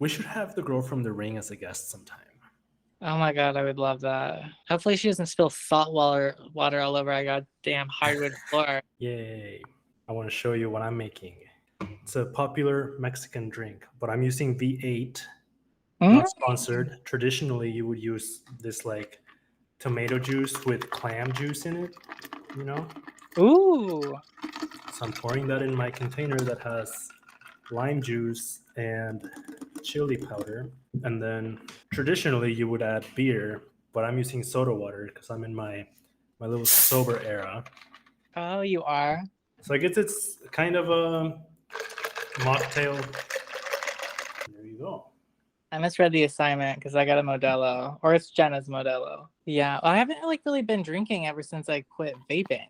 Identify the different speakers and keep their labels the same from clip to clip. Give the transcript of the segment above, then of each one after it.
Speaker 1: We should have the girl from The Ring as a guest sometime.
Speaker 2: Oh my god, I would love that. Hopefully she doesn't spill salt water all over our goddamn hardwood floor.
Speaker 1: Yay. I want to show you what I'm making. It's a popular Mexican drink, but I'm using V8,
Speaker 2: Mm?
Speaker 1: not sponsored. Traditionally, you would use this like tomato juice with clam juice in it, you know?
Speaker 2: Ooh.
Speaker 1: So I'm pouring that in my container that has lime juice and chili powder. And then traditionally you would add beer, but I'm using soda water because I'm in my little sober era.
Speaker 2: Oh, you are?
Speaker 1: So I guess it's kind of a mocktail. There you go.
Speaker 2: I misread the assignment because I got a Modelo, or it's Jenna's Modelo. Yeah, well, I haven't like really been drinking ever since I quit vaping.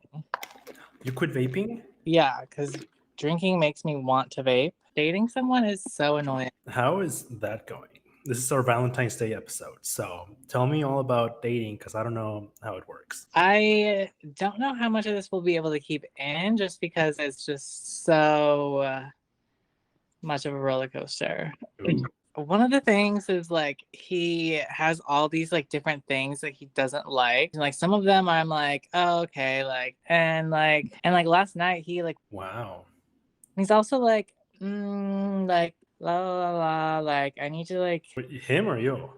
Speaker 1: You quit vaping?
Speaker 2: Yeah, because drinking makes me want to vape. Dating someone is so annoying.
Speaker 1: How is that going? This is our Valentine's Day episode. So tell me all about dating because I don't know how it works.
Speaker 2: I don't know how much of this we'll be able to keep in just because it's just so much of a roller coaster.
Speaker 1: Ooh.
Speaker 2: One of the things is like he has all these like different things that he doesn't like. And, like some of them I'm like, oh, okay, like last night he like
Speaker 1: Wow.
Speaker 2: he's also like like la la la like I need to like
Speaker 1: Wait, him or you?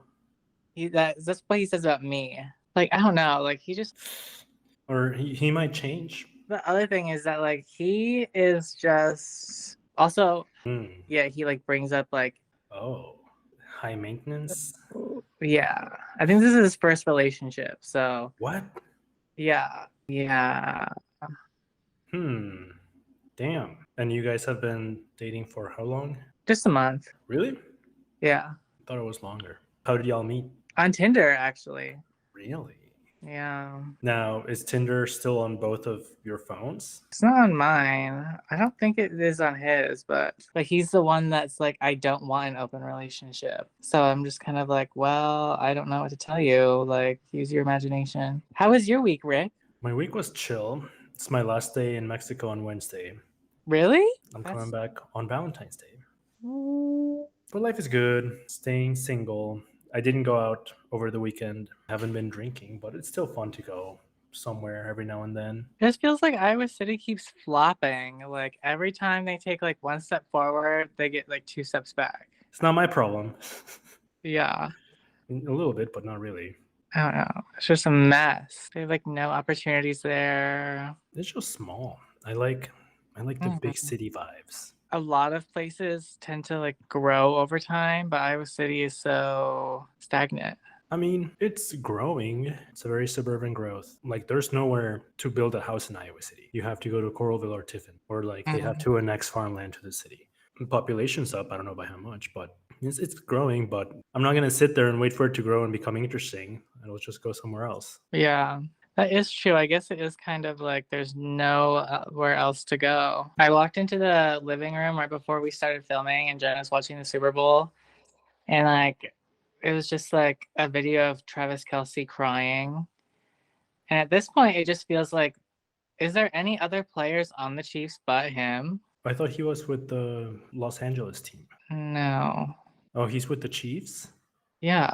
Speaker 2: that's what he says about me. Like I don't know, like he just
Speaker 1: Or he might change.
Speaker 2: the other thing is that like he is just also
Speaker 1: Hmm.
Speaker 2: yeah, he like brings up like
Speaker 1: Oh, high maintenance?
Speaker 2: yeah. I think this is his first relationship. So
Speaker 1: What?
Speaker 2: yeah. Yeah.
Speaker 1: Hmm. Damn. And you guys have been dating for how long?
Speaker 2: Just a month.
Speaker 1: Really?
Speaker 2: Yeah.
Speaker 1: I thought it was longer. How did y'all meet?
Speaker 2: On Tinder actually.
Speaker 1: Really?
Speaker 2: Yeah.
Speaker 1: Now, is Tinder still on both of your phones?
Speaker 2: It's not on mine. I don't think it is on his, but like he's the one that's like, I don't want an open relationship. So I'm just kind of like, well, I don't know what to tell you. Like, use your imagination. How was your week, Rick?
Speaker 1: My week was chill. It's my last day in Mexico on Wednesday.
Speaker 2: Really?
Speaker 1: I'm coming
Speaker 2: That's
Speaker 1: back on Valentine's Day.
Speaker 2: mm,
Speaker 1: But life is good. Staying single. I didn't go out over the weekend. Haven't been drinking, but it's still fun to go somewhere every now and then.
Speaker 2: it just feels like Iowa City keeps flopping. Like every time they take like one step forward, they get like two steps back.
Speaker 1: It's not my problem.
Speaker 2: Yeah.
Speaker 1: A little bit, but not really.
Speaker 2: I don't know. It's just a mess. They have like no opportunities there.
Speaker 1: It's just small. I like the big
Speaker 2: Mhm.
Speaker 1: city vibes.
Speaker 2: A lot of places tend to like grow over time, but Iowa City is so stagnant.
Speaker 1: I mean, it's growing. It's a very suburban growth. Like, there's nowhere to build a house in Iowa City. You have to go to Coralville or Tiffin, or like they have
Speaker 2: Mhm.
Speaker 1: to annex farmland to the city. Population's up. I don't know by how much, but it's growing. But I'm not gonna sit there and wait for it to grow and become interesting. It'll just go somewhere else.
Speaker 2: Yeah, that is true. I guess it is kind of like there's no where else to go. I walked into the living room right before we started filming, and Jen was watching the Super Bowl, and like it was just like a video of Travis Kelce crying. And at this point, it just feels like, is there any other players on the Chiefs but him?
Speaker 1: I thought he was with the Los Angeles team.
Speaker 2: No.
Speaker 1: Oh, he's with the Chiefs?
Speaker 2: Yeah.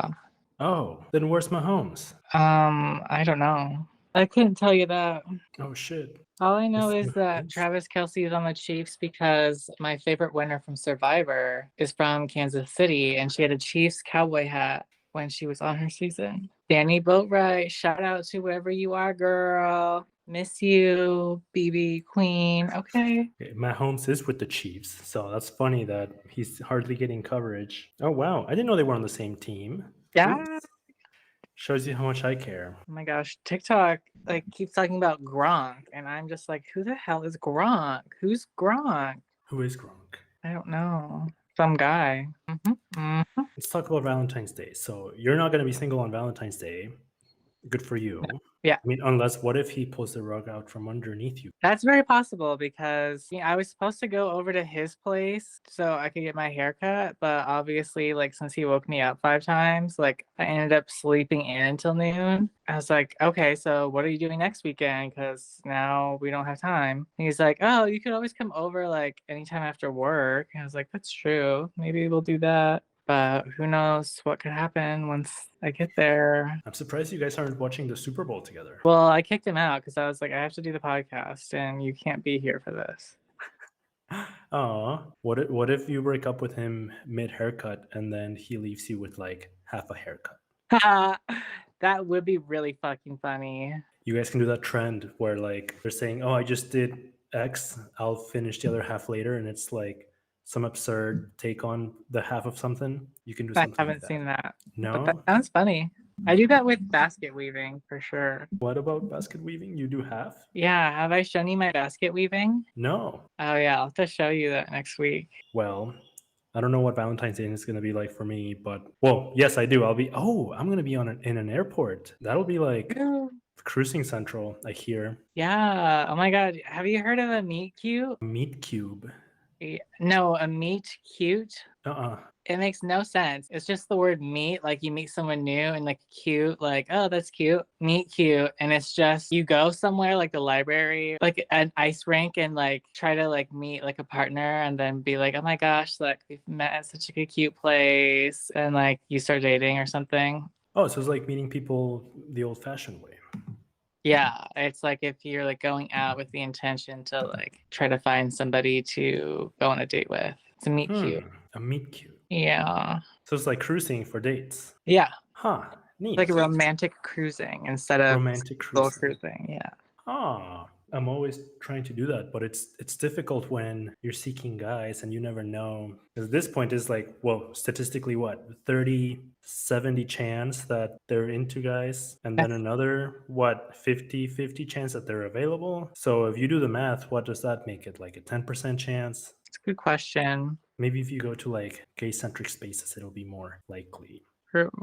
Speaker 1: Oh, then where's Mahomes?
Speaker 2: I don't know. I couldn't tell you that.
Speaker 1: Oh shit.
Speaker 2: All I know
Speaker 1: Is
Speaker 2: is that
Speaker 1: Mahomes?
Speaker 2: Travis Kelce is on the Chiefs because my favorite winner from Survivor is from Kansas City, and she had a Chiefs cowboy hat when she was on her season. Danny Boatwright, shout out to wherever you are, girl. Miss you, BB Queen. Okay.
Speaker 1: Okay, Mahomes is with the Chiefs, so that's funny that he's hardly getting coverage. Oh wow, I didn't know they were on the same team.
Speaker 2: Yeah.
Speaker 1: Oops. Shows you how much I care.
Speaker 2: Oh my gosh, TikTok like keeps talking about Gronk, and I'm just like, who the hell is Gronk? Who's Gronk?
Speaker 1: Who is Gronk?
Speaker 2: I don't know. Some guy.
Speaker 1: Let's talk about Valentine's Day. So you're not going to be single on Valentine's Day. Good for you.
Speaker 2: Yeah,
Speaker 1: I mean, unless what if he pulls the rug out from underneath you?
Speaker 2: that's very possible because I was supposed to go over to his place so I could get my hair cut, but obviously, like, since he woke me up 5 times, like, I ended up sleeping in until noon. I was like, okay, so what are you doing next weekend? Because now we don't have time. And he's like, oh, you could always come over, like, anytime after work. And I was like, that's true. Maybe we'll do that. But who knows what could happen once I get there.
Speaker 1: I'm surprised you guys aren't watching the Super Bowl together.
Speaker 2: Well, I kicked him out because I was like, I have to do the podcast and you can't be here for this.
Speaker 1: Aw, what if you break up with him mid haircut and then he leaves you with like half a haircut?
Speaker 2: That would be really fucking funny.
Speaker 1: You guys can do that trend where like they're saying, "Oh, I just did X. I'll finish the other half later," and it's like some absurd take on the half of something. You can do
Speaker 2: I
Speaker 1: something like
Speaker 2: haven't
Speaker 1: that.
Speaker 2: seen that. But that
Speaker 1: No?
Speaker 2: sounds funny. I do that with basket weaving for sure.
Speaker 1: What about basket weaving? You do half?
Speaker 2: Yeah, have I shown you my basket weaving?
Speaker 1: No.
Speaker 2: Oh yeah, I'll have to show you that next week.
Speaker 1: Well, I don't know what Valentine's Day is going to be like for me, but well, yes, I do. I'm going to be in an airport. That'll be like cruising central, I hear.
Speaker 2: Yeah. Oh my god. Have you heard of a meet cute?
Speaker 1: Meat cube.
Speaker 2: No, a meet cute.
Speaker 1: Uh-uh.
Speaker 2: It makes no sense. It's just the word meet, like you meet someone new, and like cute, like, oh, that's cute. Meet cute. And it's just you go somewhere like the library, like an ice rink, and like try to like meet like a partner and then be like, oh my gosh, like we've met at such a cute place, and like you start dating or something.
Speaker 1: Oh, so it's like meeting people the old fashioned way.
Speaker 2: Yeah, it's like if you're like going out with the intention to like try to find somebody to go on a date with. It's a meet cute.
Speaker 1: A meet cute.
Speaker 2: Yeah.
Speaker 1: So it's like cruising for dates.
Speaker 2: Yeah.
Speaker 1: Huh. Neat.
Speaker 2: Like a romantic cruising instead of
Speaker 1: romantic
Speaker 2: slow
Speaker 1: cruising.
Speaker 2: cruising. Yeah.
Speaker 1: Ah, I'm always trying to do that, but it's difficult when you're seeking guys and you never know. Because at this point is like, well, statistically what, 30-70 chance that they're into guys, and then another what, 50-50 chance that they're available. So if you do the math, what does that make it? Like a 10% chance?
Speaker 2: It's a good question.
Speaker 1: Maybe if you go to like gay-centric spaces, it'll be more likely.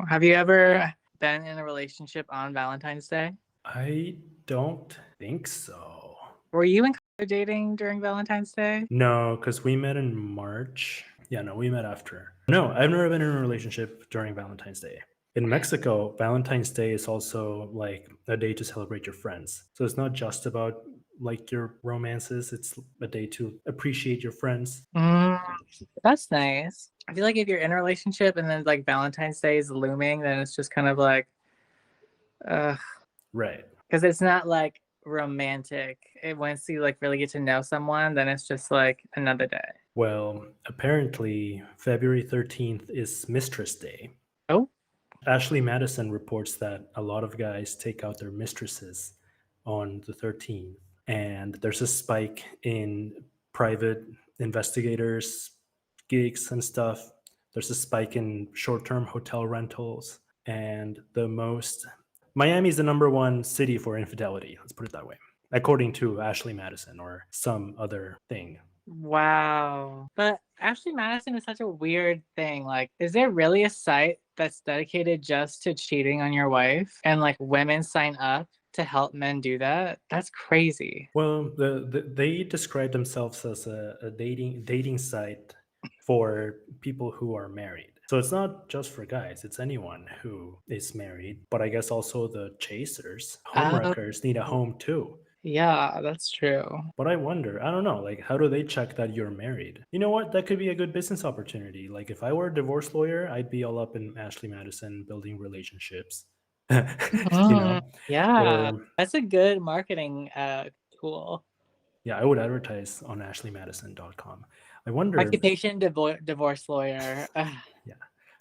Speaker 2: Have you ever been in a relationship on Valentine's Day?
Speaker 1: I don't think so.
Speaker 2: Were you and Kyler dating during Valentine's Day?
Speaker 1: No, because we met in March. Yeah, no, we met after. No, I've never been in a relationship during Valentine's Day. In Mexico, Valentine's Day is also like a day to celebrate your friends. So it's not just about like your romances, it's a day to appreciate your friends.
Speaker 2: That's nice. I feel like if you're in a relationship and then like Valentine's Day is looming, then it's just kind of like,
Speaker 1: right.
Speaker 2: Because it's not like romantic. Once you like really get to know someone, then it's just like another day.
Speaker 1: Well, apparently February 13th is Mistress Day.
Speaker 2: Oh.
Speaker 1: Ashley Madison reports that a lot of guys take out their mistresses on the 13th, and there's a spike in private investigators gigs and stuff. There's a spike in short-term hotel rentals, and Miami is the number one city for infidelity. Let's put it that way, according to Ashley Madison or some other thing.
Speaker 2: Wow. But Ashley Madison is such a weird thing. Like, is there really a site that's dedicated just to cheating on your wife and like women sign up to help men do that? That's crazy.
Speaker 1: Well, they describe themselves as a dating site for people who are married. So it's not just for guys, it's anyone who is married. But I guess also the chasers, homewreckers need a home too.
Speaker 2: Yeah, that's true.
Speaker 1: But I wonder, I don't know, like how do they check that you're married? You know what? That could be a good business opportunity. Like if I were a divorce lawyer, I'd be all up in Ashley Madison building relationships. You know?
Speaker 2: Yeah,
Speaker 1: Or,
Speaker 2: that's a good marketing tool.
Speaker 1: yeah, I would advertise on ashleymadison.com. I wonder.
Speaker 2: Occupation divorce lawyer.
Speaker 1: Yeah.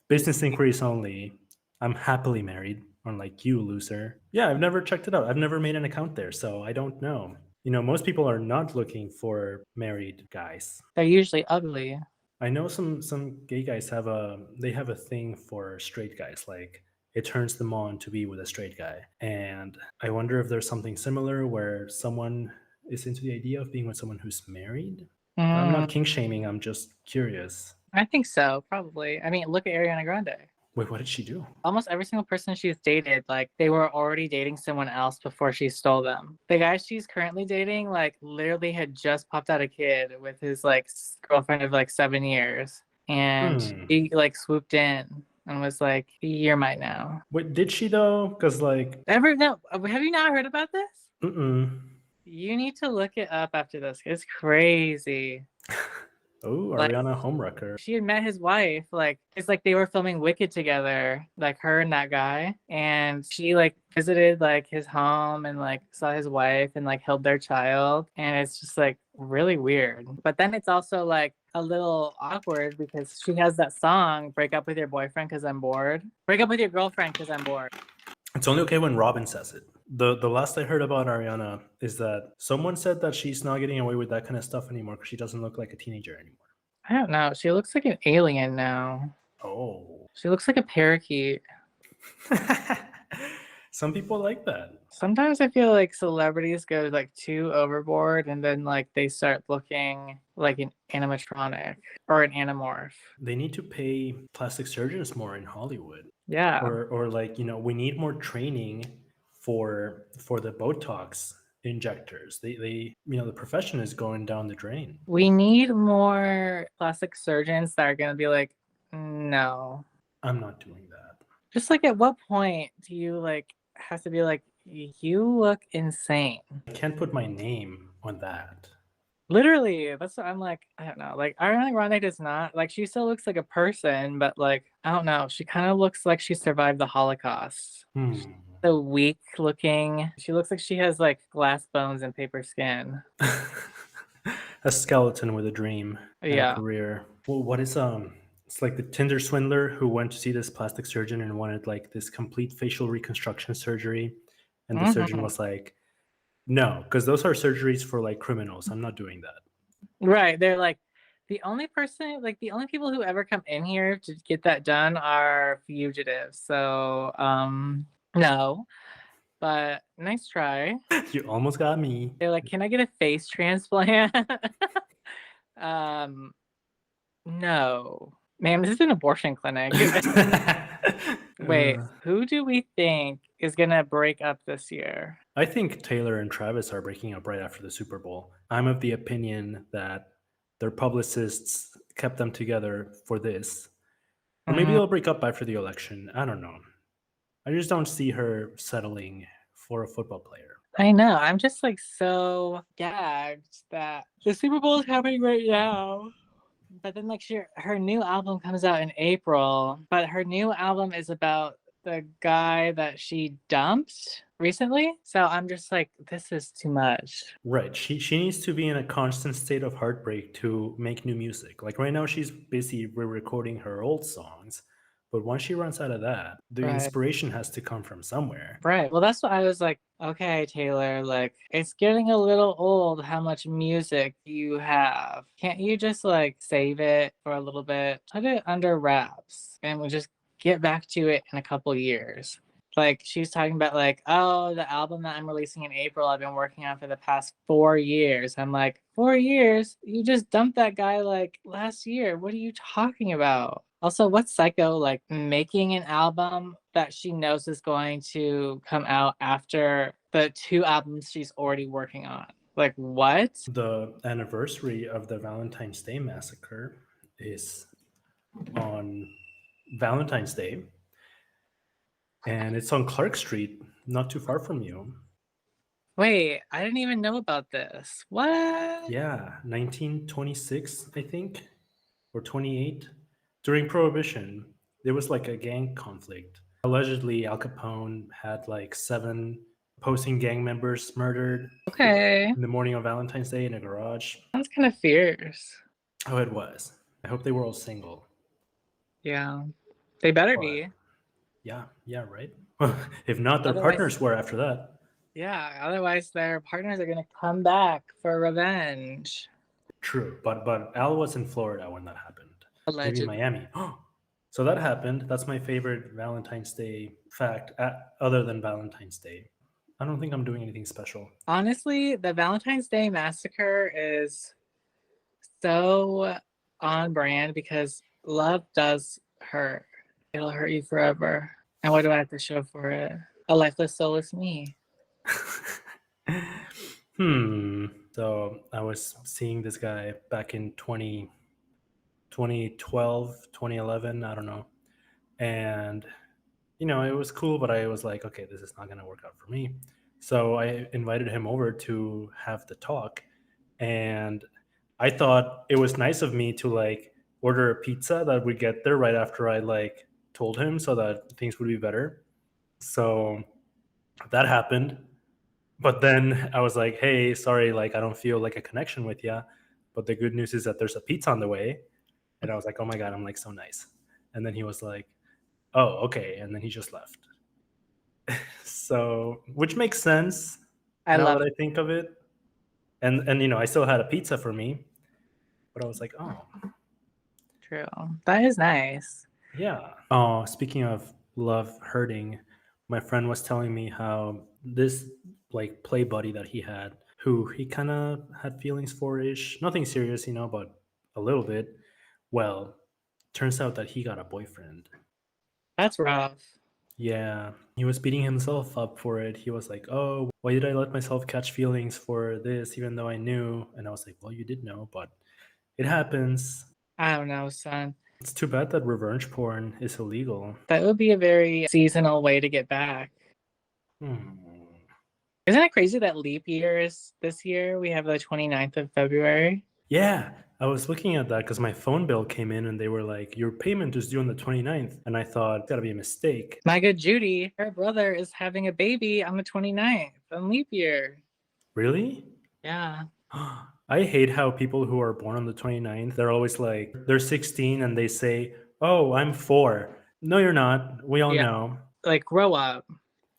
Speaker 1: Business inquiries only. I'm happily married, unlike you, loser. Yeah, I've never checked it out. I've never made an account there, so I don't know. You know, most people are not looking for married guys.
Speaker 2: They're usually ugly.
Speaker 1: I know some gay guys have a thing for straight guys. Like it turns them on to be with a straight guy. And I wonder if there's something similar where someone is into the idea of being with someone who's married. I'm not kink shaming, I'm just curious.
Speaker 2: I think so, probably. I mean, look at Ariana Grande.
Speaker 1: Wait, what did she do?
Speaker 2: Almost every single person she's dated, like they were already dating someone else before she stole them. The guy she's currently dating, like literally had just popped out a kid with his like girlfriend of like 7 years. And he like swooped in and was like, "You're mine now."
Speaker 1: Wait, did she though? Because like,
Speaker 2: have you not heard about this?
Speaker 1: mm-mm.
Speaker 2: You need to look it up after this. It's crazy.
Speaker 1: Oh,
Speaker 2: Like
Speaker 1: Ariana Homewrecker.
Speaker 2: she had met his wife. Like it's like they were filming Wicked together, like her and that guy. And she like visited like his home and like saw his wife and like held their child. And it's just like really weird. But then it's also like a little awkward because she has that song, Break Up With Your Boyfriend Because I'm Bored. Break up with your girlfriend because I'm bored.
Speaker 1: It's only okay when Robin says it. The last I heard about Ariana is that someone said that she's not getting away with that kind of stuff anymore because she doesn't look like a teenager anymore.
Speaker 2: I don't know. She looks like an alien now.
Speaker 1: Oh.
Speaker 2: She looks like a parakeet.
Speaker 1: Some people like that.
Speaker 2: Sometimes I feel like celebrities go like too overboard and then like they start looking like an animatronic or an anamorph.
Speaker 1: They need to pay plastic surgeons more in Hollywood.
Speaker 2: Yeah.
Speaker 1: Or like, we need more training for the Botox injectors. The profession is going down the drain.
Speaker 2: We need more plastic surgeons that are going to be like, no.
Speaker 1: I'm not doing that.
Speaker 2: Just like at what point do you like have to be like, you look insane?
Speaker 1: I can't put my name on that.
Speaker 2: Literally, that's what I'm like. I don't know. Like Ariana Grande does not like. She still looks like a person, but like I don't know. She kind of looks like she survived the Holocaust. So weak looking. She looks like she has like glass bones and paper skin.
Speaker 1: A skeleton with a dream and a
Speaker 2: Yeah.
Speaker 1: career. Well, what is it's like the Tinder swindler who went to see this plastic surgeon and wanted like this complete facial reconstruction surgery, and the surgeon was like, no, because those are surgeries for like criminals. I'm not doing that.
Speaker 2: Right. They're like the only people who ever come in here to get that done are fugitives. So no. But nice try.
Speaker 1: You almost got me.
Speaker 2: They're like, can I get a face transplant? No. Ma'am, this is an abortion clinic. Wait, who do we think is gonna break up this year?
Speaker 1: I think Taylor and Travis are breaking up right after the Super Bowl. I'm of the opinion that their publicists kept them together for this. Or maybe they'll break up after the election. I don't know. I just don't see her settling for a football player.
Speaker 2: I know. I'm just like so gagged that the Super Bowl is happening right now. But then like her new album comes out in April, but her new album is about the guy that she dumped recently. So I'm just like, this is too much.
Speaker 1: Right. She needs to be in a constant state of heartbreak to make new music. Like right now she's busy re-recording her old songs, but once she runs out of that, the inspiration has to come from somewhere.
Speaker 2: Right. Well, that's what I was like, okay, Taylor, like it's getting a little old how much music you have. Can't you just like save it for a little bit? Put it under wraps and we'll just get back to it in a couple years. Like she was talking about like, oh, the album that I'm releasing in April, I've been working on for the past 4 years. I'm like, 4 years? You just dumped that guy like last year. What are you talking about? Also, what's Psycho like making an album that she knows is going to come out after the 2 albums she's already working on? Like what?
Speaker 1: The anniversary of the Valentine's Day massacre is on Valentine's Day. And it's on Clark Street, not too far from you.
Speaker 2: Wait, I didn't even know about this. What?
Speaker 1: Yeah, 1926, I think, or 28. During Prohibition, there was like a gang conflict. Allegedly, Al Capone had like 7 opposing gang members murdered in the morning of Valentine's Day in a garage.
Speaker 2: Sounds kind of fierce.
Speaker 1: Oh, it was. I hope they were all single.
Speaker 2: Yeah, they better be.
Speaker 1: Yeah, right. If not, their partners were after that.
Speaker 2: Yeah, otherwise their partners are gonna come back for revenge.
Speaker 1: True, but Al was in Florida when that happened.
Speaker 2: Allegedly.
Speaker 1: Maybe Miami. So that happened. That's my favorite Valentine's Day fact, other than Valentine's Day. I don't think I'm doing anything special.
Speaker 2: Honestly, the Valentine's Day massacre is so on brand because love does hurt. It'll hurt you forever. And what do I have to show for it? A lifeless, soulless me.
Speaker 1: So I was seeing this guy back in 2012, 2011, I don't know. And, it was cool, but I was like, okay, this is not going to work out for me. So I invited him over to have the talk. And I thought it was nice of me to like order a pizza that would get there right after I like told him so that things would be better. So that happened. But then I was like, hey, sorry, like I don't feel like a connection with you. But the good news is that there's a pizza on the way. And I was like, oh my God, I'm like so nice. And then he was like, oh, okay. And then he just left. So, which makes sense
Speaker 2: I
Speaker 1: now
Speaker 2: love
Speaker 1: that
Speaker 2: it.
Speaker 1: I think of it. And you know, I still had a pizza for me, but I was like, oh,
Speaker 2: True. That is nice.
Speaker 1: yeah. Oh, speaking of love hurting, my friend was telling me how this like play buddy that he had, who he kind of had feelings for ish, nothing serious, you know, but a little bit. Well, turns out that he got a boyfriend.
Speaker 2: That's rough.
Speaker 1: Yeah, he was beating himself up for it. He was like, "Oh, why did I let myself catch feelings for this even though I knew?" And I was like, "Well, you did know, but it happens."
Speaker 2: I don't know, son.
Speaker 1: It's too bad that revenge porn is illegal.
Speaker 2: That would be a very seasonal way to get back.
Speaker 1: Hmm.
Speaker 2: Isn't it crazy that leap year is this year? We have the 29th of February.
Speaker 1: Yeah, I was looking at that because my phone bill came in and they were like, your payment is due on the 29th. And I thought, it's gotta be a mistake.
Speaker 2: My good Judy, her brother is having a baby on the 29th on leap year.
Speaker 1: Really?
Speaker 2: Yeah.
Speaker 1: I hate how people who are born on the 29th, they're always like, they're 16 and they say, oh, I'm 4. No, you're not. We all
Speaker 2: Yeah.
Speaker 1: know.
Speaker 2: Like grow up.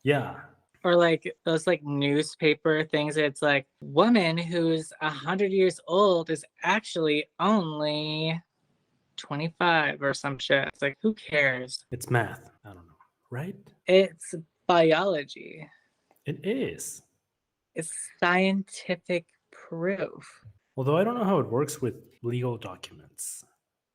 Speaker 1: Yeah.
Speaker 2: Or like those like newspaper things. It's like woman who's 100 years old is actually only 25 or some shit. It's like, who cares?
Speaker 1: It's math. I don't know. Right?
Speaker 2: It's biology.
Speaker 1: It is.
Speaker 2: It's scientific proof.
Speaker 1: Although I don't know how it works with legal documents.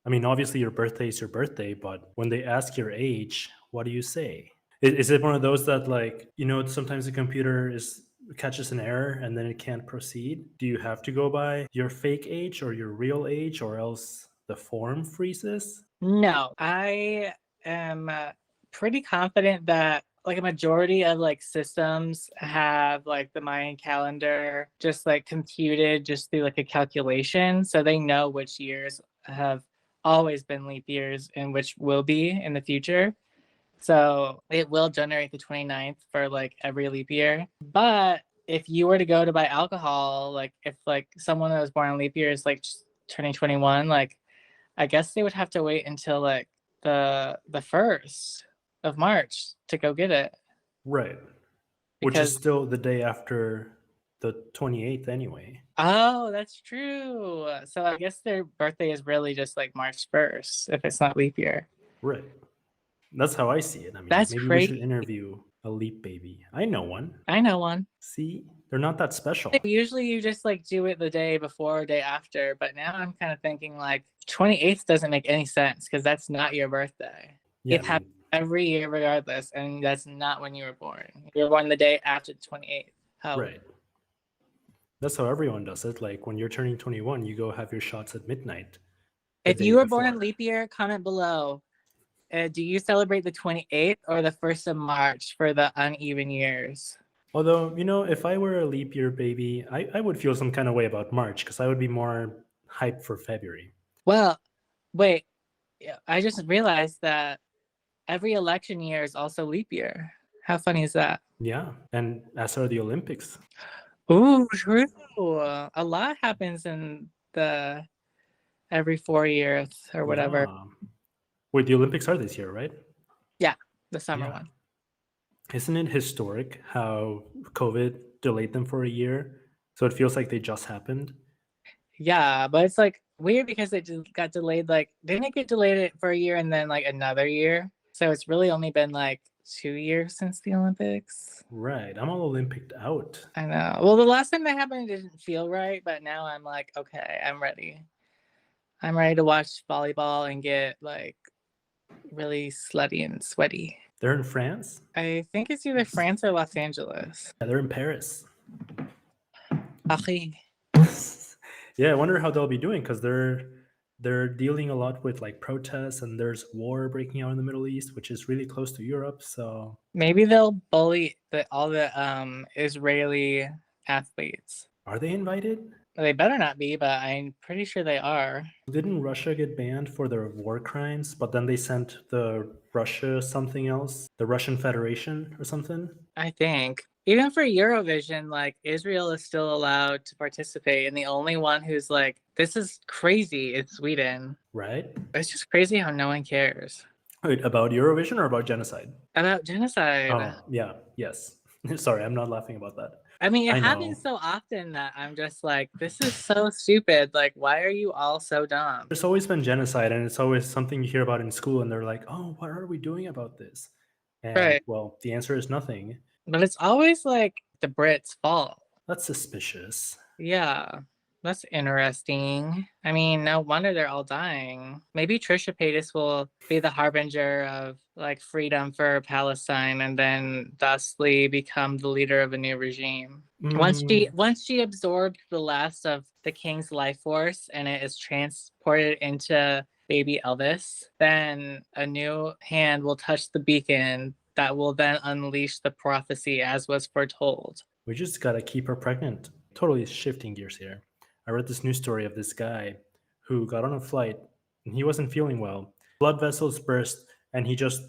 Speaker 1: I mean, obviously your birthday is your birthday, but when they ask your age, what do you say? Is it one of those that like, you know, sometimes the computer is catches an error and then it can't proceed? Do you have to go by your fake age or your real age or else the form freezes?
Speaker 2: No, I am pretty confident that like a majority of like systems have like the Mayan calendar just like computed just through like a calculation. So they know which years have always been leap years and which will be in the future. So it will generate the 29th for like every leap year. But if you were to go to buy alcohol, like if like someone that was born on leap year is like turning 21, like I guess they would have to wait until like the 1st of March to go get it
Speaker 1: Right. Which is
Speaker 2: because
Speaker 1: still the day after the 28th anyway.
Speaker 2: oh, that's true. So I guess their birthday is really just like March 1st if it's not leap year.
Speaker 1: Right. That's how I see it. I mean,
Speaker 2: That's
Speaker 1: maybe we should
Speaker 2: crazy.
Speaker 1: interview a leap baby. I know one.
Speaker 2: I know one.
Speaker 1: See, they're not that special.
Speaker 2: Usually you just like do it the day before or day after, but now I'm kind of thinking like 28th doesn't make any sense because that's not your birthday.
Speaker 1: Yeah,
Speaker 2: It
Speaker 1: I
Speaker 2: happens
Speaker 1: mean,
Speaker 2: every year regardless, and that's not when you were born. You were born the day after the 28th. How?
Speaker 1: right. That's how everyone does it. Like when you're turning 21, you go have your shots at midnight the
Speaker 2: If
Speaker 1: day
Speaker 2: you were born in
Speaker 1: before.
Speaker 2: leap year, comment below. Do you celebrate the 28th or the 1st of March for the uneven years?
Speaker 1: Although, you know, if I were a leap year baby, I would feel some kind of way about March because I would be more hyped for February.
Speaker 2: Well, wait, I just realized that every election year is also leap year. How funny is that?
Speaker 1: Yeah. And as are the Olympics.
Speaker 2: Ooh, true. A lot happens in the every 4 years or whatever.
Speaker 1: Yeah. Wait, the Olympics are this year, right?
Speaker 2: Yeah, the summer
Speaker 1: Yeah.
Speaker 2: one.
Speaker 1: Isn't it historic how COVID delayed them for a year? So it feels like they just happened.
Speaker 2: Yeah, but it's like weird because it just got delayed. Like, didn't it get delayed for a year and then like another year? So it's really only been like 2 years since the Olympics.
Speaker 1: Right. I'm all Olympic out.
Speaker 2: I know. Well, the last time that happened, it didn't feel right, but now I'm like, okay, I'm ready. I'm ready to watch volleyball and get like really slutty and sweaty.
Speaker 1: They're in France?
Speaker 2: I think it's either France or Los Angeles.
Speaker 1: Yeah, they're in Paris.
Speaker 2: Paris.
Speaker 1: Yeah, I wonder how they'll be doing because they're dealing a lot with like protests and there's war breaking out in the Middle East, which is really close to Europe. So
Speaker 2: Maybe they'll bully all the Israeli athletes.
Speaker 1: are they invited?
Speaker 2: They better not be, but I'm pretty sure they are.
Speaker 1: Didn't Russia get banned for their war crimes, but then they sent the Russia something else, the Russian Federation or something?
Speaker 2: I think. Even for Eurovision, like Israel is still allowed to participate, and the only one who's like, this is crazy is Sweden.
Speaker 1: Right?
Speaker 2: It's just crazy how no one cares
Speaker 1: Wait, about Eurovision or about genocide?
Speaker 2: about genocide.
Speaker 1: Oh, yeah, yes. Sorry, I'm not laughing about that.
Speaker 2: I mean, it
Speaker 1: I
Speaker 2: happens
Speaker 1: know.
Speaker 2: so often that I'm just like, this is so stupid. Like, why are you all so dumb?
Speaker 1: There's always been genocide, and it's always something you hear about in school, and they're like, oh, what are we doing about this? And,
Speaker 2: Right.
Speaker 1: well, the answer is nothing.
Speaker 2: But it's always like the Brits' fault.
Speaker 1: That's suspicious.
Speaker 2: Yeah, that's interesting. I mean, no wonder they're all dying. Maybe Trisha Paytas will be the harbinger of like freedom for Palestine and then thusly become the leader of a new regime.
Speaker 1: Mm,
Speaker 2: Once she absorbed the last of the king's life force and it is transported into baby Elvis, then a new hand will touch the beacon that will then unleash the prophecy as was foretold.
Speaker 1: we just gotta keep her pregnant. Totally shifting gears here. I read this news story of this guy who got on a flight and he wasn't feeling well. Blood vessels burst and he just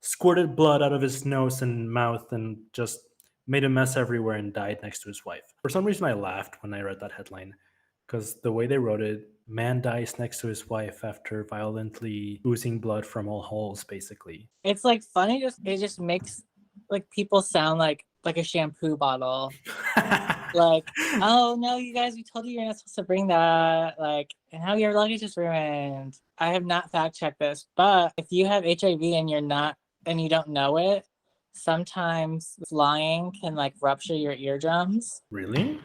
Speaker 1: squirted blood out of his nose and mouth and just made a mess everywhere and died next to his wife. For some reason, I laughed when I read that headline because the way they wrote it, man dies next to his wife after violently oozing blood from all holes, basically.
Speaker 2: It's like funny, just it just makes like people sound like a shampoo bottle. Like, oh no, you guys, we told you you're not supposed to bring that. Like, and how your luggage is ruined. I have not fact checked this, but if you have HIV and you're not and you don't know it, sometimes flying can like rupture your eardrums.
Speaker 1: Really?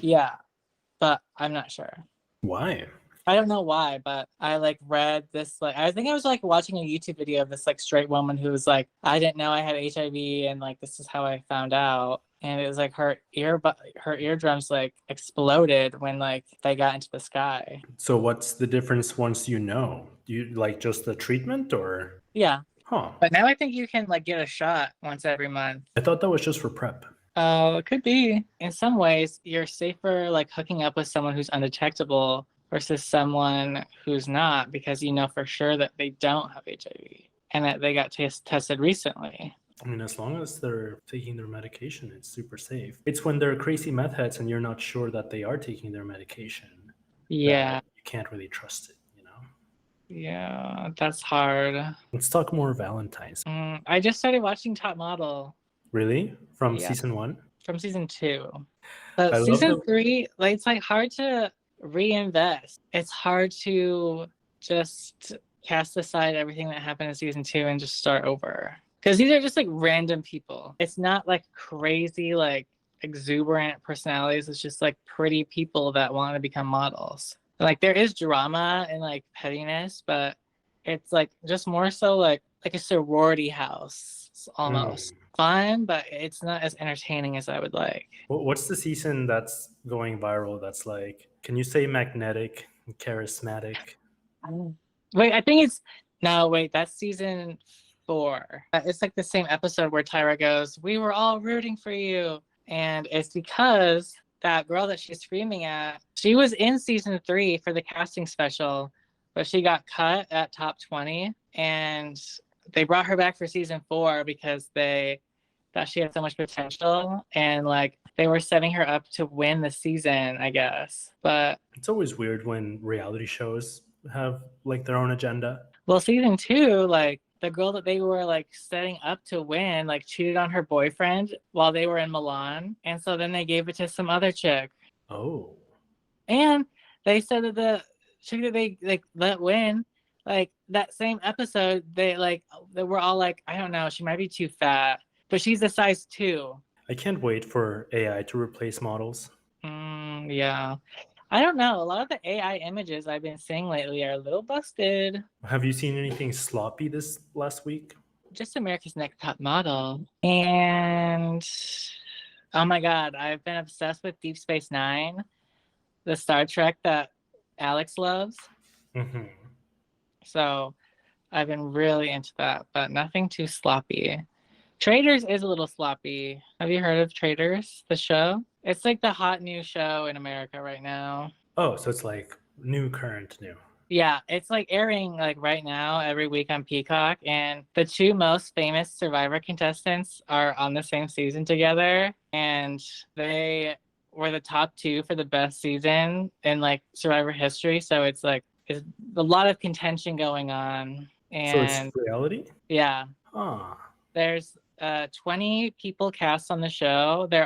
Speaker 2: Yeah, but I'm not sure.
Speaker 1: Why?
Speaker 2: I don't know why, but I like read this like I think I was like watching a YouTube video of this like straight woman who was like, I didn't know I had HIV and like this is how I found out. And it was like her eardrums like exploded when like they got into the sky.
Speaker 1: So what's the difference once you know? Do you like just the treatment or?
Speaker 2: Yeah.
Speaker 1: Huh.
Speaker 2: But now I think you can like get a shot once every month.
Speaker 1: I thought that was just for prep.
Speaker 2: Oh, it could be. In some ways, you're safer like hooking up with someone who's undetectable versus someone who's not because you know for sure that they don't have HIV and that they got tested recently.
Speaker 1: I mean, as long as they're taking their medication, it's super safe. It's when they're crazy meth heads and you're not sure that they are taking their medication
Speaker 2: Yeah.
Speaker 1: that you can't really trust it, you know?
Speaker 2: Yeah, that's hard.
Speaker 1: Let's talk more Valentine's.
Speaker 2: I just started watching Top Model.
Speaker 1: Really? From
Speaker 2: Yeah,
Speaker 1: season one?
Speaker 2: from season 2. But
Speaker 1: I love
Speaker 2: season
Speaker 1: the
Speaker 2: 3, like it's like hard to reinvest. It's hard to just cast aside everything that happened in season 2 and just start over. Because these are just like random people. It's not like crazy, like exuberant personalities. It's just like pretty people that want to become models. Like there is drama and like pettiness, but it's like just more so like a sorority house almost. Fun, but it's not as entertaining as I would like.
Speaker 1: What's the season that's going viral that's like, can you say magnetic, charismatic?
Speaker 2: Wait, I think it's no, wait, that's season 4. It's like the same episode where Tyra goes, "We were all rooting for you," and it's because that girl that she's screaming at, she was in season 3 for the casting special, but she got cut at top 20, and they brought her back for season 4 because they thought she had so much potential, and like they were setting her up to win the season, I guess. But
Speaker 1: It's always weird when reality shows have like their own agenda.
Speaker 2: well, season 2, like the girl that they were like setting up to win, like cheated on her boyfriend while they were in Milan, and so then they gave it to some other chick,
Speaker 1: Oh.
Speaker 2: and they said that the chick that they like let win, like that same episode, they were all like, I don't know, she might be too fat, but she's a size 2.
Speaker 1: I can't wait for AI to replace models.
Speaker 2: Yeah. I don't know. A lot of the AI images I've been seeing lately are a little busted.
Speaker 1: Have you seen anything sloppy this last week?
Speaker 2: Just America's Next Top Model. And oh my God, I've been obsessed with Deep Space Nine, the Star Trek that Alex loves.
Speaker 1: Mm-hmm.
Speaker 2: So I've been really into that, but nothing too sloppy. Traders is a little sloppy. Have you heard of Traders, the show? It's like the hot new show in America right now.
Speaker 1: Oh, so it's like current new.
Speaker 2: Yeah, it's like airing like right now every week on Peacock, and the two most famous Survivor contestants are on the same season together, and they were the top two for the best season in like Survivor history. So it's like it's a lot of contention going on,
Speaker 1: So it's
Speaker 2: and
Speaker 1: reality?
Speaker 2: yeah,
Speaker 1: Huh.
Speaker 2: there's 20 people cast on the show. They're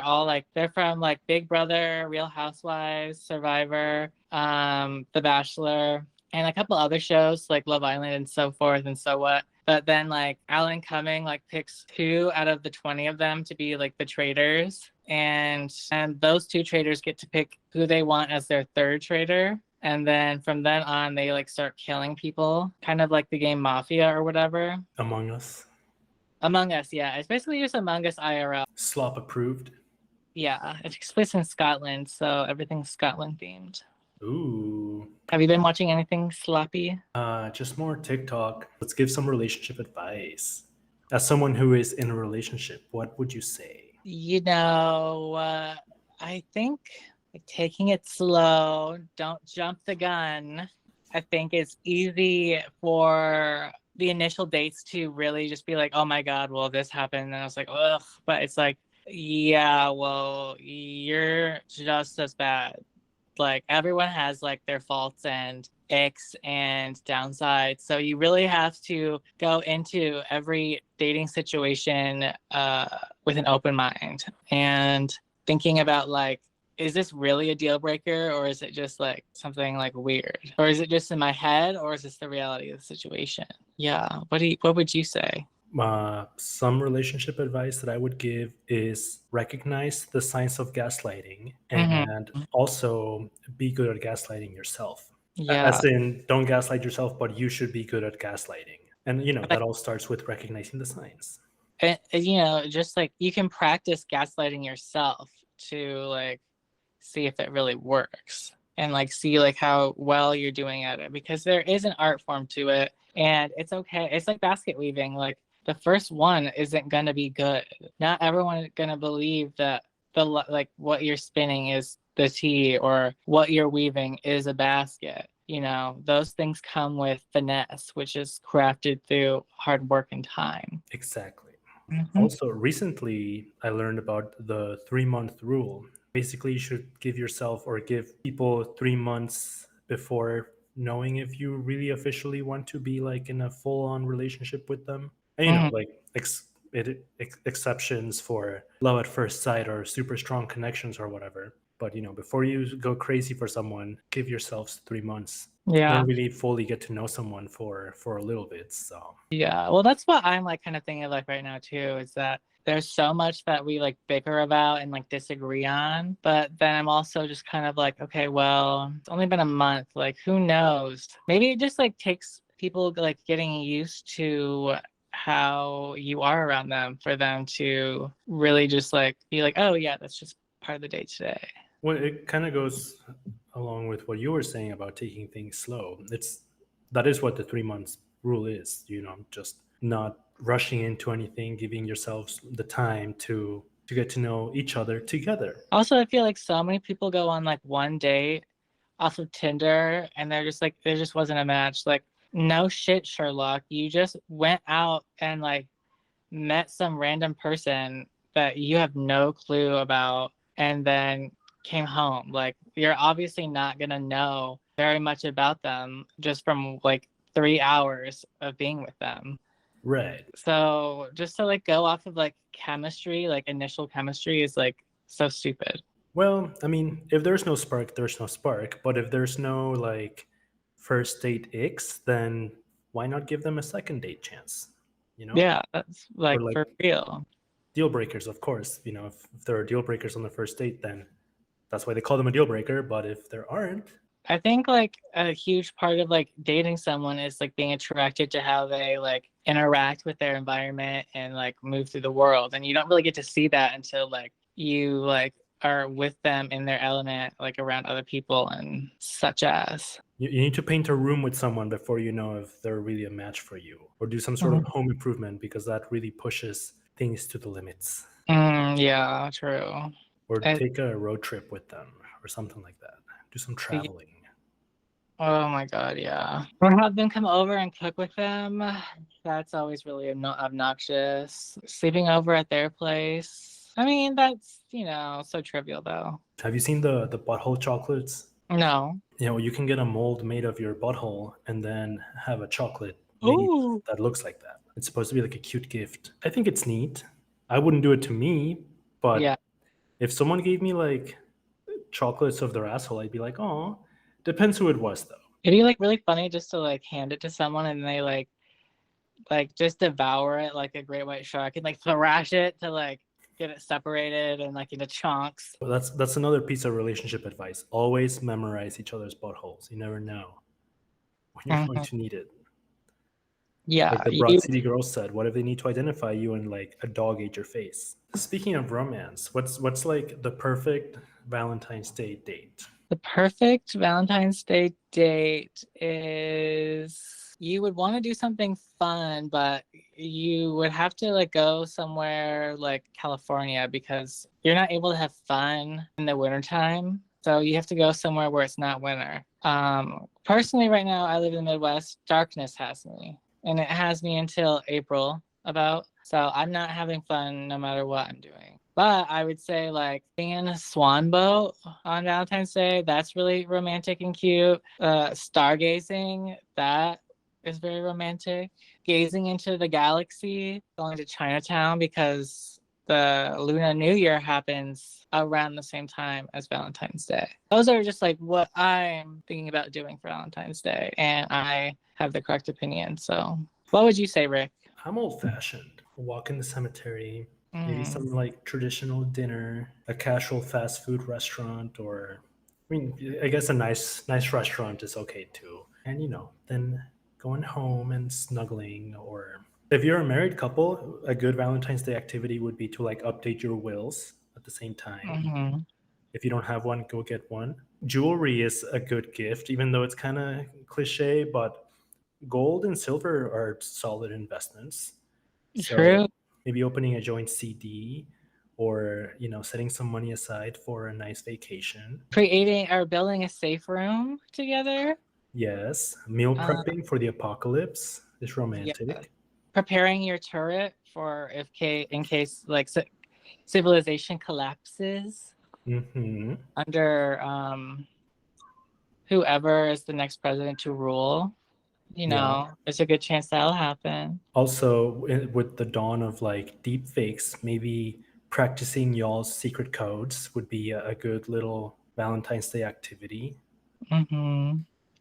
Speaker 2: from like Big Brother, Real Housewives, Survivor, The Bachelor, and a couple other shows like Love Island and so forth and so what. But then like Alan Cumming like picks two out of the 20 of them to be like the traitors, and those two traitors get to pick who they want as their third traitor. And then from then on, they like start killing people, kind of like the game Mafia or whatever.
Speaker 1: Among Us.
Speaker 2: Among Us, yeah. It's basically just Among Us IRL.
Speaker 1: Slop approved.
Speaker 2: Yeah, it takes place in Scotland, so everything's Scotland themed.
Speaker 1: Ooh.
Speaker 2: Have you been watching anything sloppy?
Speaker 1: Just more TikTok. Let's give some relationship advice. As someone who is in a relationship, what would you say?
Speaker 2: You know, I think like, taking it slow, don't jump the gun. I think it's easy for the initial dates to really just be like, oh my God, well, this happened. And I was like, ugh. But it's like, yeah, well, you're just as bad. Like everyone has like their faults and icks and downsides. So you really have to go into every dating situation with an open mind and thinking about like, is this really a deal breaker or is it just like something like weird? Or is it just in my head or is this the reality of the situation? Yeah. What would you say?
Speaker 1: Some relationship advice that I would give is recognize the signs of gaslighting and
Speaker 2: Mm-hmm.
Speaker 1: also be good at gaslighting yourself.
Speaker 2: Yeah.
Speaker 1: As in, don't gaslight yourself, but you should be good at gaslighting. And,
Speaker 2: Like,
Speaker 1: that all starts with recognizing the signs.
Speaker 2: you know, just like you can practice gaslighting yourself to like see if it really works and like see like how well you're doing at it because there is an art form to it and it's okay. It's like basket weaving. Like the first one isn't gonna be good. Not everyone is gonna believe that like what you're spinning is the tea or what you're weaving is a basket. You know, those things come with finesse, which is crafted through hard work and time.
Speaker 1: Exactly.
Speaker 2: Mm-hmm.
Speaker 1: Also, recently I learned about the 3 month rule. Basically, you should give yourself or give people 3 months before knowing if you really officially want to be like in a full on relationship with them. And,
Speaker 2: Mm-hmm.
Speaker 1: like exceptions for love at first sight or super strong connections or whatever. But, before you go crazy for someone, give yourselves 3 months. You
Speaker 2: Yeah.
Speaker 1: don't really fully get to know someone for a little bit. So,
Speaker 2: Yeah, well, that's what I'm like kind of thinking like right now too, is that there's so much that we like bicker about and like disagree on, but then I'm also just kind of like, okay, well, it's only been a month, like who knows? Maybe it just like takes people like getting used to how you are around them for them to really just like be like, oh yeah, that's just part of the day today.
Speaker 1: well, it kind of goes along with what you were saying about taking things slow. That is what the 3 months rule is. Just not rushing into anything, giving yourselves the time to get to know each other together.
Speaker 2: Also, I feel like so many people go on like one date off of Tinder and they're just like there just wasn't a match. Like, no shit, Sherlock. You just went out and like met some random person that you have no clue about and then came home. Like, you're obviously not gonna know very much about them just from like 3 hours of being with them.
Speaker 1: Right.
Speaker 2: So just to like go off of like chemistry, like initial chemistry is like so stupid.
Speaker 1: Well, I mean, if there's no spark, there's no spark. But if there's no like first date icks, then why not give them a second date chance?
Speaker 2: Yeah, that's
Speaker 1: Or
Speaker 2: like
Speaker 1: like
Speaker 2: for real.
Speaker 1: deal breakers, of course. If there are deal breakers on the first date, then that's why they call them a deal breaker. But if there aren't,
Speaker 2: I think like a huge part of like dating someone is like being attracted to how they like interact with their environment and like move through the world. And you don't really get to see that until like you like are with them in their element, like around other people and such as.
Speaker 1: you need to paint a room with someone before you know if they're really a match for you, or do some sort of home improvement because that really pushes things to the limits.
Speaker 2: Yeah, true.
Speaker 1: or
Speaker 2: And,
Speaker 1: take a road trip with them or something like that. Do some traveling.
Speaker 2: oh my God, yeah. Or have them come over and cook with them. That's always really obnoxious. Sleeping over at their place. I mean, that's, so trivial though.
Speaker 1: Have you seen the butthole chocolates?
Speaker 2: No.
Speaker 1: You can get a mold made of your butthole and then have a chocolate made
Speaker 2: Ooh.
Speaker 1: that looks like that. It's supposed to be like a cute gift. I think it's neat. I wouldn't do it to me,
Speaker 2: Yeah.
Speaker 1: but if someone gave me like chocolates of their asshole, I'd be like, oh, depends who it was though.
Speaker 2: It'd be like really funny just to like hand it to someone and they like just devour it like a great white shark and like thrash it to like get it separated and like into chunks.
Speaker 1: But that's another piece of relationship advice. Always memorize each other's buttholes. You never know when you're going
Speaker 2: Mhm.
Speaker 1: to need it.
Speaker 2: Yeah.
Speaker 1: Like the Broad City Girls said, what if they need to identify you and like a dog ate your face? Speaking of romance, what's like the perfect Valentine's Day date?
Speaker 2: The perfect Valentine's Day date is you would want to do something fun, but you would have to like go somewhere like California because you're not able to have fun in the wintertime. So you have to go somewhere where it's not winter. Personally, right now, I live in the Midwest. Darkness has me, and it has me until April about. So I'm not having fun no matter what I'm doing. But I would say like being in a swan boat on Valentine's Day, that's really romantic and cute. Stargazing, that is very romantic. Gazing into the galaxy, going to Chinatown because the Lunar New Year happens around the same time as Valentine's Day. Those are just like what I'm thinking about doing for Valentine's Day, and I have the correct opinion. So, what would you say, Rick?
Speaker 1: I'm old fashioned. Walk in the cemetery, maybe
Speaker 2: Mm.
Speaker 1: some like traditional dinner, a casual fast food restaurant, or I mean, I guess a nice restaurant is okay too. And then going home and snuggling, or if you're a married couple, a good Valentine's Day activity would be to like update your wills at the same time.
Speaker 2: Mm-hmm.
Speaker 1: If you don't have one, go get one. Jewelry is a good gift, even though it's kind of cliche, but gold and silver are solid investments. So
Speaker 2: True.
Speaker 1: maybe opening a joint CD, or setting some money aside for a nice vacation.
Speaker 2: Creating or building a safe room together.
Speaker 1: Yes, meal
Speaker 2: Uh,
Speaker 1: prepping for the apocalypse is
Speaker 2: yeah.
Speaker 1: romantic.
Speaker 2: Preparing your turret for in case like civilization collapses
Speaker 1: Hmm.
Speaker 2: under whoever is the next president to rule.
Speaker 1: Yeah.
Speaker 2: There's a good chance that'll happen.
Speaker 1: Also, with the dawn of like deep fakes, maybe practicing y'all's secret codes would be a good little Valentine's Day activity.
Speaker 2: Mm-hmm.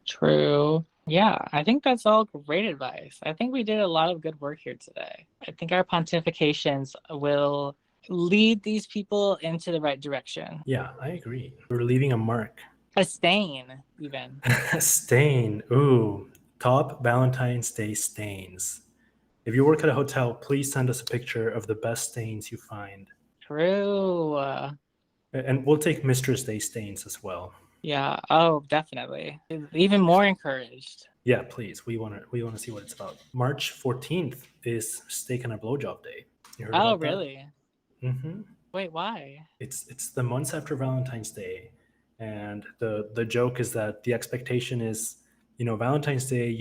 Speaker 2: True. Yeah, I think that's all great advice. I think we did a lot of good work here today. I think our pontifications will lead these people into the right direction.
Speaker 1: Yeah, I agree. We're leaving a mark.
Speaker 2: A stain, even.
Speaker 1: Stain. Ooh, top Valentine's Day stains. If you work at a hotel, please send us a picture of the best stains you find.
Speaker 2: True.
Speaker 1: And we'll take Mistress Day stains as well.
Speaker 2: Yeah. Oh, definitely. Even more encouraged.
Speaker 1: Yeah, please. We want to see what it's about. March 14th is Steak and a Blowjob Day. You heard
Speaker 2: Oh,
Speaker 1: about that?
Speaker 2: really?
Speaker 1: Mm-hmm.
Speaker 2: Wait, why?
Speaker 1: It's the months after Valentine's Day, and the joke is that the expectation is, Valentine's Day.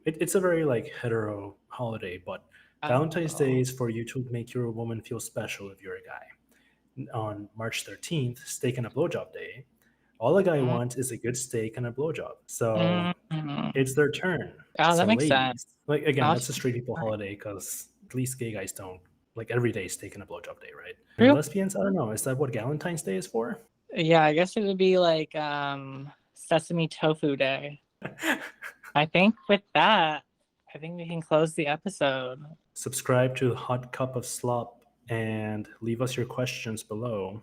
Speaker 1: It's a very like hetero holiday, but Valentine's
Speaker 2: Oh.
Speaker 1: Day is for you to make your woman feel special if you're a guy. On March 13th, Steak and a Blowjob Day, all a guy
Speaker 2: Mm,
Speaker 1: wants is a good steak and a blowjob. So
Speaker 2: mm.
Speaker 1: it's their turn.
Speaker 2: Oh, that
Speaker 1: So
Speaker 2: makes sense.
Speaker 1: ladies, like again,
Speaker 2: Oh,
Speaker 1: that's a straight people holiday because at least gay guys don't like every day steak and a blowjob day, right? And
Speaker 2: true.
Speaker 1: lesbians, I don't know. Is that what Valentine's Day is for?
Speaker 2: Yeah, I guess it would be like Sesame Tofu Day. I think with that, I think we can close the episode.
Speaker 1: Subscribe to Hot Cup of Slop and leave us your questions below.